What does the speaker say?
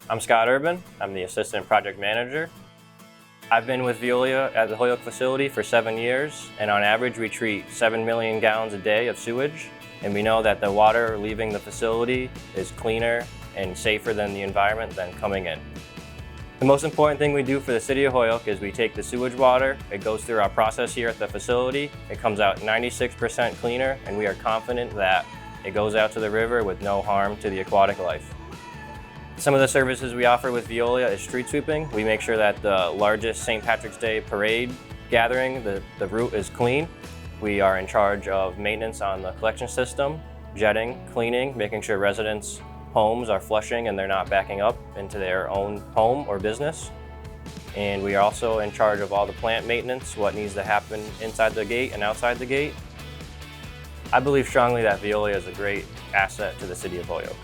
I'm Scott Urban. I'm the Assistant Project Manager. I've been with Veolia at the Holyoke facility for 7 years, and on average we treat 7 million gallons a day of sewage, and we know that the water leaving the facility is cleaner and safer than the environment than coming in. The most important thing we do for the city of Holyoke is we take the sewage water, it goes through our process here at the facility, it comes out 96% cleaner, and we are confident that it goes out to the river with no harm to the aquatic life. Some of the services we offer with Veolia is street sweeping. We make sure that the largest St. Patrick's Day parade gathering, the route is clean. We are in charge of maintenance on the collection system, jetting, cleaning, making sure residents' homes are flushing and they're not backing up into their own home or business. And we are also in charge of all the plant maintenance, what needs to happen inside the gate and outside the gate. I believe strongly that Veolia is a great asset to the city of Holyoke.